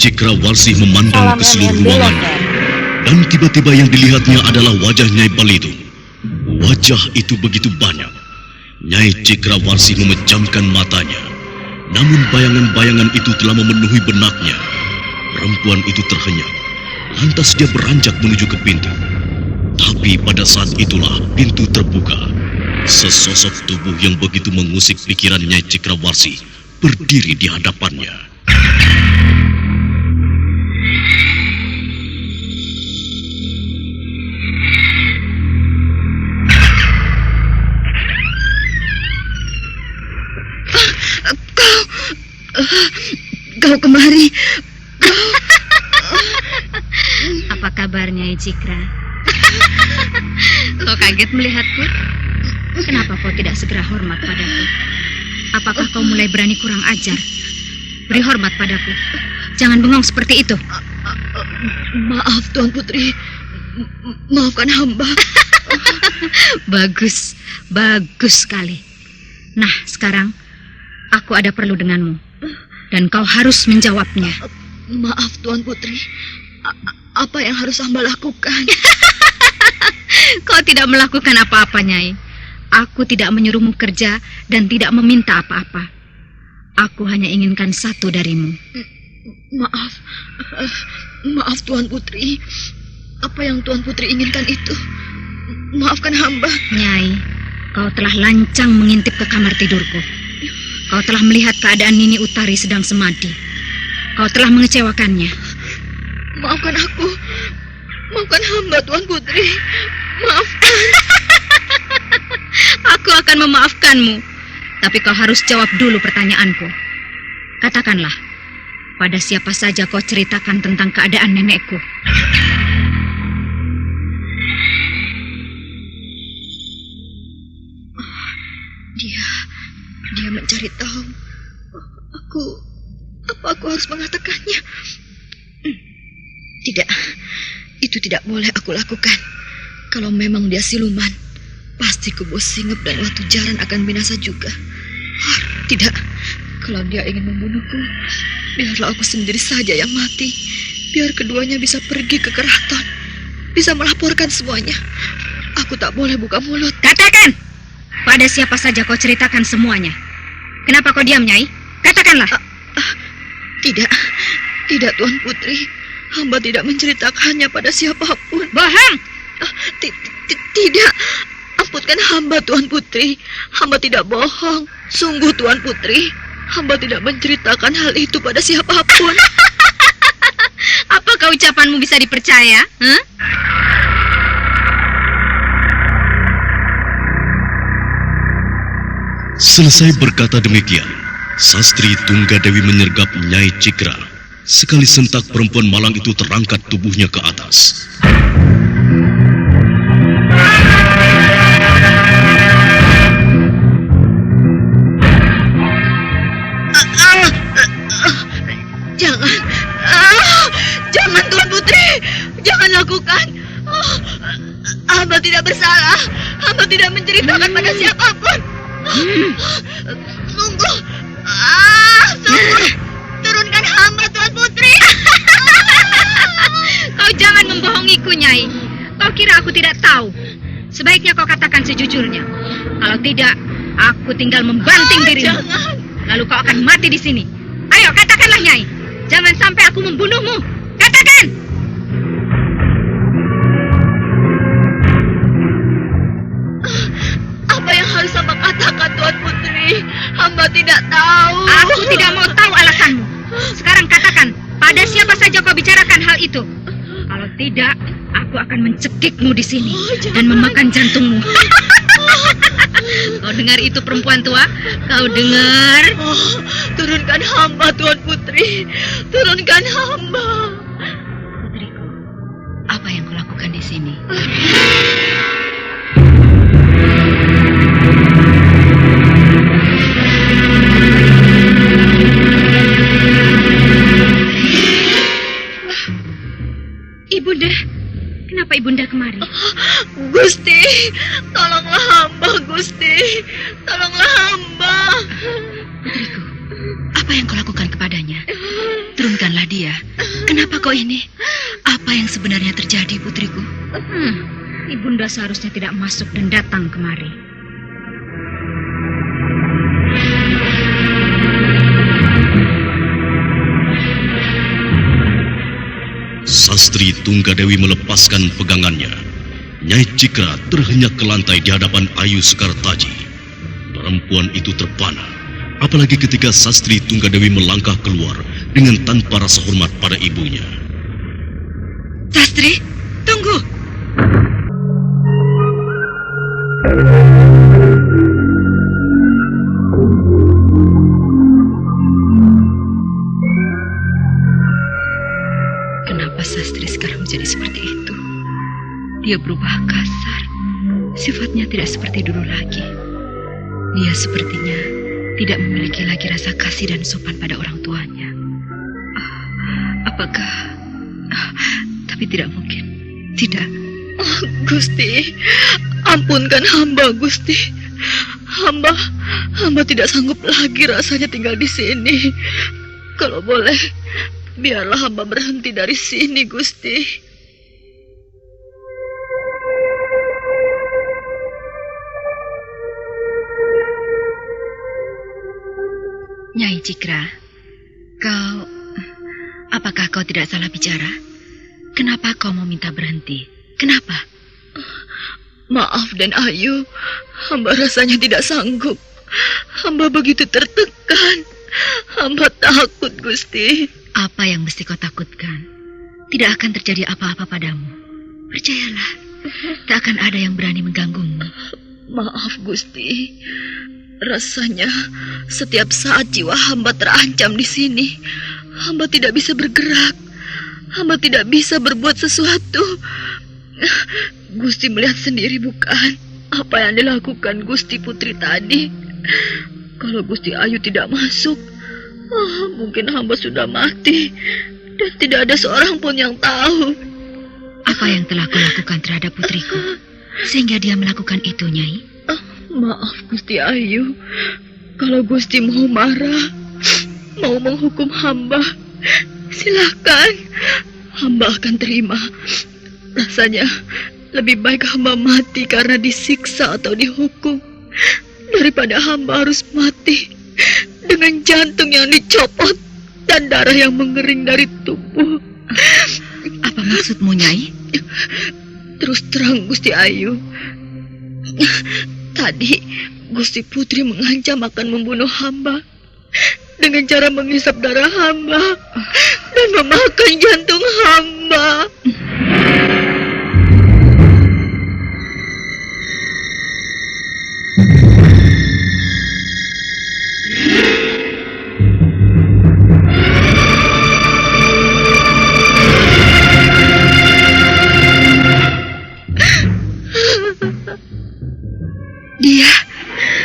Cekrawalsi memandang ke seluruh ruangan, dan tiba-tiba yang dilihatnya adalah wajah Nyai Balitung. Wajah itu begitu banyak. Nyai Cekrawalsi memejamkan matanya. Namun bayangan-bayangan itu telah memenuhi benaknya. Perempuan itu terhenyak. Lantas dia beranjak menuju ke pintu. Tapi pada saat itulah pintu terbuka. Sesosok tubuh yang begitu mengusik pikiran Nyai Cekrawalsi berdiri di hadapannya. Kau kemari. Apa kabarnya, Nyai Cikra? Kau kaget melihatku? Kenapa kau tidak segera hormat padaku? Apakah kau mulai berani kurang ajar? Beri hormat padaku. Jangan bengong seperti itu. Maaf, Tuan Putri. Maafkan hamba. Bagus, bagus sekali. Nah, sekarang aku ada perlu denganmu. Dan kau harus menjawabnya. Maaf, Tuan Putri. Apa yang harus hamba lakukan? Kau tidak melakukan apa-apa, Nyai. Aku tidak menyuruhmu kerja dan tidak meminta apa-apa. Aku hanya inginkan satu darimu. Maaf Tuan Putri. Apa yang Tuan Putri inginkan itu? Maafkan hamba. Nyai, kau telah lancang mengintip ke kamar tidurku. Kau telah melihat keadaan Nini Utari sedang semadi. Kau telah mengecewakannya. Maafkan aku. Maafkan hamba, Tuan Putri. Maafkan. Aku akan memaafkanmu. Tapi kau harus jawab dulu pertanyaanku. Katakanlah, pada siapa saja kau ceritakan tentang keadaan nenekku? Dia mencari tahu. Apa aku harus mengatakannya? Tidak, itu tidak boleh aku lakukan. Kalau memang dia siluman, pasti Kubo Singep dan Watu Jaran akan binasa juga. Tidak, kalau dia ingin membunuhku, biarlah aku sendiri saja yang mati. Biar keduanya bisa pergi ke keraton, bisa melaporkan semuanya. Aku tak boleh buka mulut. Katakan! Pada siapa saja kau ceritakan semuanya? Kenapa kau diam, Nyai? Katakanlah. Tidak Tuan Putri. Hamba tidak menceritakannya pada siapapun. Bohong! Tidak. Ampunkan hamba, Tuan Putri. Hamba tidak bohong. Sungguh, Tuan Putri. Hamba tidak menceritakan hal itu pada siapapun. Apakah ucapanmu bisa dipercaya? Selesai berkata demikian, Sastri Tunggadewi menyergap Nyai Cikra. Sekali sentak perempuan malang itu terangkat tubuhnya ke atas. Jangan Tuan Putri. Jangan lakukan. Hamba tidak bersalah. Hamba tidak menceritakan pada siapapun. Sungguh. Turunkan hamba, Tuan Putri. Kau jangan membohongiku, Nyai. Kau kira aku tidak tahu? Sebaiknya kau katakan sejujurnya. Kalau tidak, aku tinggal membanting dirimu. Jangan. Lalu kau akan mati di sini. Ayo, katakanlah, Nyai. Jangan sampai aku membunuhmu. Katakan! Apa yang harus hamba katakan, Tuan Putri? Hamba tidak tahu. Aku tidak mau tahu alasanmu. Sekarang katakan, pada siapa saja kau bicarakan hal itu? Kalau tidak, aku akan mencekikmu di sini dan memakan jantungmu. Kau dengar itu, perempuan tua? Kau dengar? Turunkan hamba, Tuan Putri. Turunkan hamba. Putriku, apa yang kau lakukan di sini? Ibunda, kenapa Ibunda kemari? Gusti, tolonglah hamba, Gusti. Tolonglah hamba. Putriku, apa yang kau lakukan kepadanya? Turunkanlah dia. Kenapa kau ini? Apa yang sebenarnya terjadi, putriku? Ibunda seharusnya tidak masuk dan datang kemari. Sastri Tunggadewi melepaskan pegangannya. Nyai Cikra terhenyak ke lantai di hadapan Ayu Sekartaji. Perempuan itu terpana, apalagi ketika Sastri Tunggadewi melangkah keluar dengan tanpa rasa hormat pada ibunya. Sastri, tunggu. Kenapa Sastri sekarang menjadi seperti itu? Dia berubah kasar. Sifatnya tidak seperti dulu lagi. Dia sepertinya tidak memiliki lagi rasa kasih dan sopan pada orang tuanya. Apakah... Tapi tidak mungkin. Tidak. Gusti, ampunkan hamba, Gusti. Hamba tidak sanggup lagi rasanya tinggal di sini. Kalau boleh, biarlah hamba berhenti dari sini, Gusti. Nyai Cikra, apakah kau tidak salah bicara? Kenapa kau mau minta berhenti? Kenapa? Maaf dan Ayu, hamba rasanya tidak sanggup. Hamba begitu tertekan. Hamba takut, Gusti. Apa yang mesti kau takutkan? Tidak akan terjadi apa-apa padamu. Percayalah, tak akan ada yang berani mengganggumu. Maaf, Gusti. Rasanya setiap saat jiwa hamba terancam di sini. Hamba tidak bisa bergerak. Hamba tidak bisa berbuat sesuatu. Gusti melihat sendiri bukan apa yang dilakukan Gusti Putri tadi. Kalau Gusti Ayu tidak masuk, mungkin hamba sudah mati. Dan tidak ada seorang pun yang tahu. Apa yang telah kau lakukan terhadap putriku sehingga dia melakukan itu, Nyai? Maaf Gusti Ayu. Kalau Gusti mau marah, mau menghukum hamba, silakan. Hamba akan terima. Rasanya lebih baik hamba mati karena disiksa atau dihukum daripada hamba harus mati dengan jantung yang dicopot dan darah yang mengering dari tubuh. Apa maksudmu, Nyai? Terus terang, Gusti Ayu. Tadi Gusti Putri mengancam akan membunuh hamba dengan cara menghisap darah hamba dan memakan jantung hamba.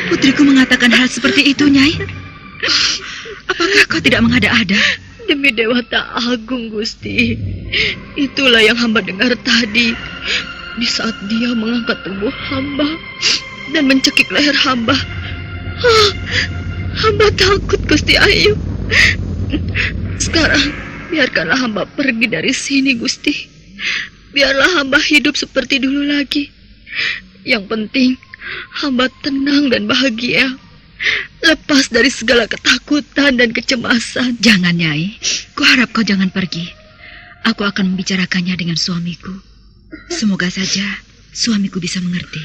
Putriku mengatakan hal seperti itu, Nyai. Apakah kau tidak mengada-ada? Demi Dewata Agung, Gusti. Itulah yang hamba dengar tadi. Di saat dia mengangkat tubuh hamba dan mencekik leher hamba. Hamba takut, Gusti Ayu. Sekarang, biarkanlah hamba pergi dari sini, Gusti. Biarlah hamba hidup seperti dulu lagi. Yang penting, hamba tenang dan bahagia, lepas dari segala ketakutan dan kecemasan. Jangan, Nyai. Kuharap kau jangan pergi. Aku akan membicarakannya dengan suamiku. Semoga saja suamiku bisa mengerti.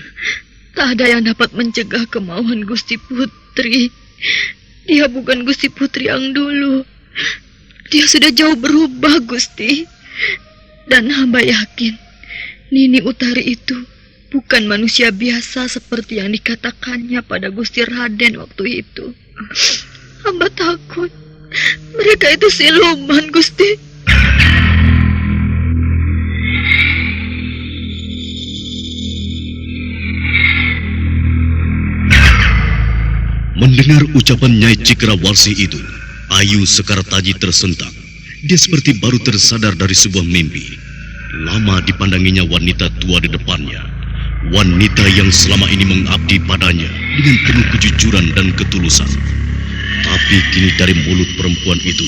Tak ada yang dapat mencegah kemauan Gusti Putri. Dia bukan Gusti Putri yang dulu. Dia sudah jauh berubah, Gusti. Dan hamba yakin Nini Utari itu bukan manusia biasa seperti yang dikatakannya pada Gusti Raden waktu itu. Hamba takut mereka itu siluman, Gusti. Mendengar ucapan Nyai Cikrawalsi itu, Ayu Sekartaji tersentak. Dia seperti baru tersadar dari sebuah mimpi. Lama dipandanginya wanita tua di depannya. Wanita yang selama ini mengabdi padanya dengan penuh kejujuran dan ketulusan. Tapi kini dari mulut perempuan itu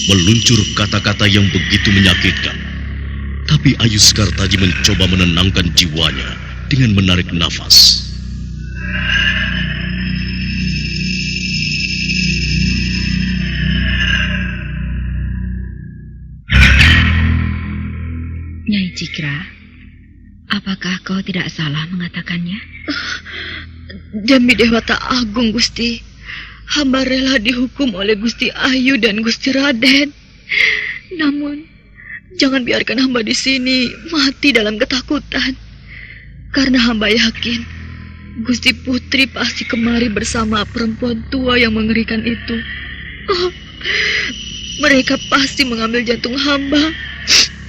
meluncur kata-kata yang begitu menyakitkan. Tapi Ayu Sekartaji mencoba menenangkan jiwanya dengan menarik nafas. Nyai Cikra, apakah kau tidak salah mengatakannya? Demi Dewata Agung, Gusti, hamba rela dihukum oleh Gusti Ayu dan Gusti Raden. Namun, jangan biarkan hamba di sini mati dalam ketakutan. Karena hamba yakin, Gusti Putri pasti kemari bersama perempuan tua yang mengerikan itu. Oh, mereka pasti mengambil jantung hamba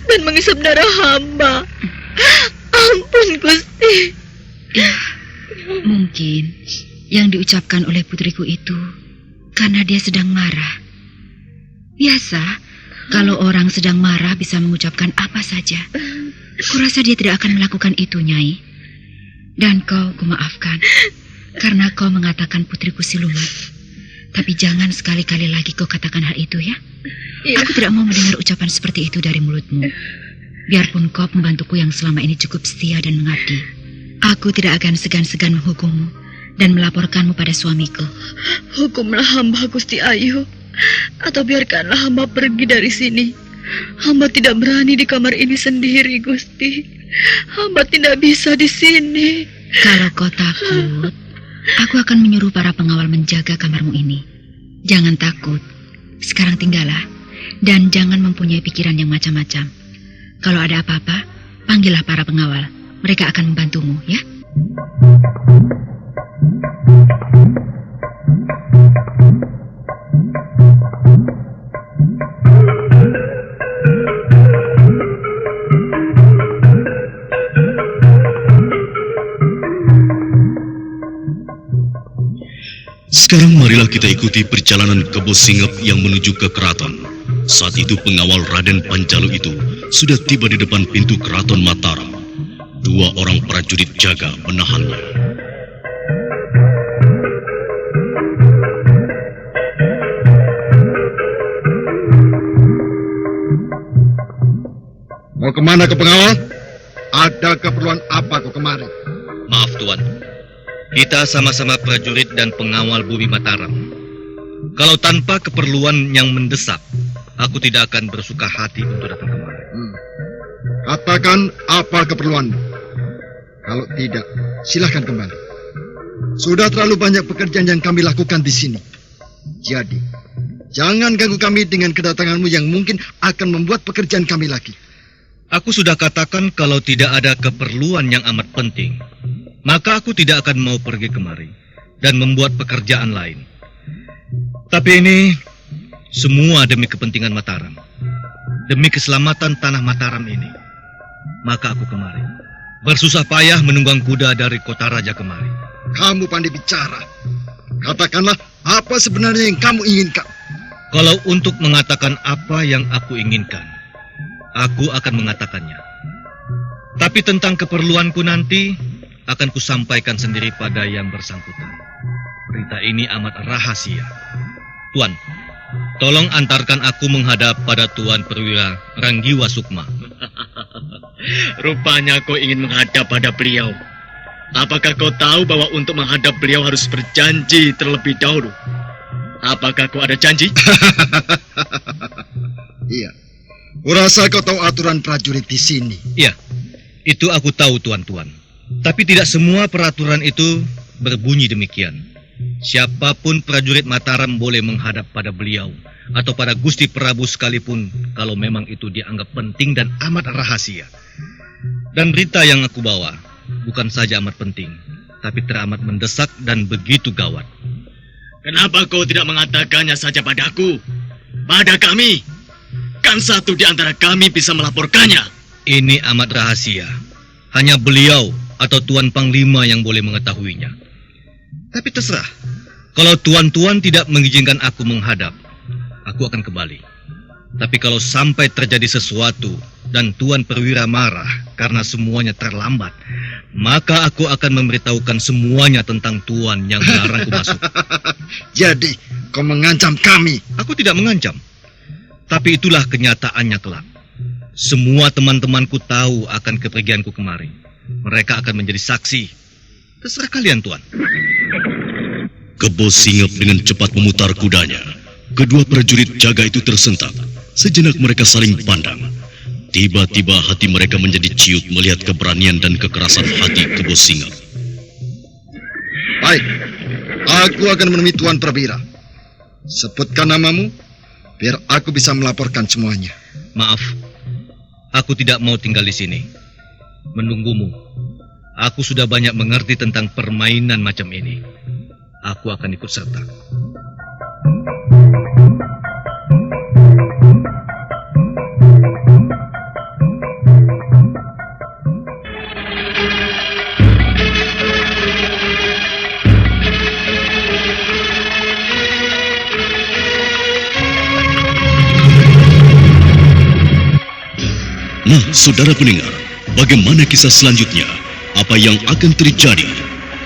dan mengisap darah hamba. Ampun, Gusti. Mungkin yang diucapkan oleh putriku itu karena dia sedang marah. Biasa, kalau orang sedang marah bisa mengucapkan apa saja. Kurasa dia tidak akan melakukan itu, Nyai. Dan kau kumaafkan karena kau mengatakan putriku siluman. Tapi jangan sekali-kali lagi kau katakan hal itu, ya. Iya. Aku tidak mau mendengar ucapan seperti itu dari mulutmu. Biarpun kau pembantuku yang selama ini cukup setia dan mengabdi, aku tidak akan segan-segan menghukummu dan melaporkanmu pada suamiku. Hukumlah hamba, Gusti Ayu, atau biarkanlah hamba pergi dari sini. Hamba tidak berani di kamar ini sendiri, Gusti. Hamba tidak bisa di sini. Kalau kau takut, aku akan menyuruh para pengawal menjaga kamarmu ini. Jangan takut. Sekarang tinggallah dan jangan mempunyai pikiran yang macam-macam. Kalau ada apa-apa, panggillah para pengawal. Mereka akan membantumu, ya. Sekarang marilah kita ikuti perjalanan Kebo Singep yang menuju ke keraton. Saat itu pengawal Raden Panjalu itu sudah tiba di depan pintu keraton Mataram. 2 orang prajurit jaga menahannya. Mau kemana ke pengawal? Ada keperluan apa kau kemari? Maaf Tuan, kita sama-sama prajurit dan pengawal Bumi Mataram. Kalau tanpa keperluan yang mendesak, aku tidak akan bersuka hati untuk datang kemari. Katakan apa keperluanmu. Kalau tidak, silahkan kembali. Sudah terlalu banyak pekerjaan yang kami lakukan di sini. Jadi, jangan ganggu kami dengan kedatanganmu yang mungkin akan membuat pekerjaan kami lagi. Aku sudah katakan kalau tidak ada keperluan yang amat penting, maka aku tidak akan mau pergi kemari dan membuat pekerjaan lain. Tapi ini semua demi kepentingan Mataram, demi keselamatan tanah Mataram ini. Maka aku kemari, bersusah payah menunggang kuda dari kota raja kemari. Kamu pandai bicara. Katakanlah apa sebenarnya yang kamu inginkan. Kalau untuk mengatakan apa yang aku inginkan, aku akan mengatakannya. Tapi tentang keperluanku nanti, akan kusampaikan sendiri pada yang bersangkutan. Berita ini amat rahasia. Tuan, tolong antarkan aku menghadap pada Tuan Perwira Ranggiwa Sukma. Rupanya kau ingin menghadap pada beliau. Apakah kau tahu bahwa untuk menghadap beliau harus berjanji terlebih dahulu? Apakah kau ada janji? Iya. Kurasa kau tahu aturan prajurit di sini. Iya, itu aku tahu tuan-tuan. Tapi tidak semua peraturan itu berbunyi demikian. Siapapun prajurit Mataram boleh menghadap pada beliau atau pada Gusti Prabu sekalipun kalau memang itu dianggap penting dan amat rahasia. Dan berita yang aku bawa bukan saja amat penting, tapi teramat mendesak dan begitu gawat. Kenapa kau tidak mengatakannya saja padaku? Pada kami. Kan satu di antara kami bisa melaporkannya. Ini amat rahasia. Hanya beliau atau Tuan Panglima yang boleh mengetahuinya. Tapi terserah. Kalau tuan-tuan tidak mengizinkan aku menghadap, aku akan kembali. Tapi kalau sampai terjadi sesuatu dan Tuan Perwira marah karena semuanya terlambat, maka aku akan memberitahukan semuanya tentang Tuan yang melarangku masuk. Jadi, kau mengancam kami. Aku tidak mengancam. Tapi itulah kenyataannya kelak. Semua teman-temanku tahu akan kepergianku kemari. Mereka akan menjadi saksi. Terserah kalian, Tuan. Kebo Singap dengan cepat memutar kudanya. Kedua prajurit jaga itu tersentak. Sejenak mereka saling pandang. Tiba-tiba hati mereka menjadi ciut melihat keberanian dan kekerasan hati Kebo Singap. Baik, aku akan menemui Tuan Prawira. Sebutkan namamu, biar aku bisa melaporkan semuanya. Maaf, aku tidak mau tinggal di sini. Menunggumu. Aku sudah banyak mengerti tentang permainan macam ini. Aku akan ikut serta. Nah, saudara pendengar, bagaimana kisah selanjutnya? Apa yang akan terjadi?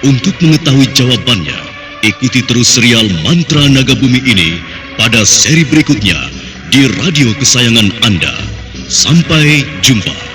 Untuk mengetahui jawabannya, ikuti terus serial Mantra Naga Bumi ini pada seri berikutnya di radio kesayangan Anda. Sampai jumpa.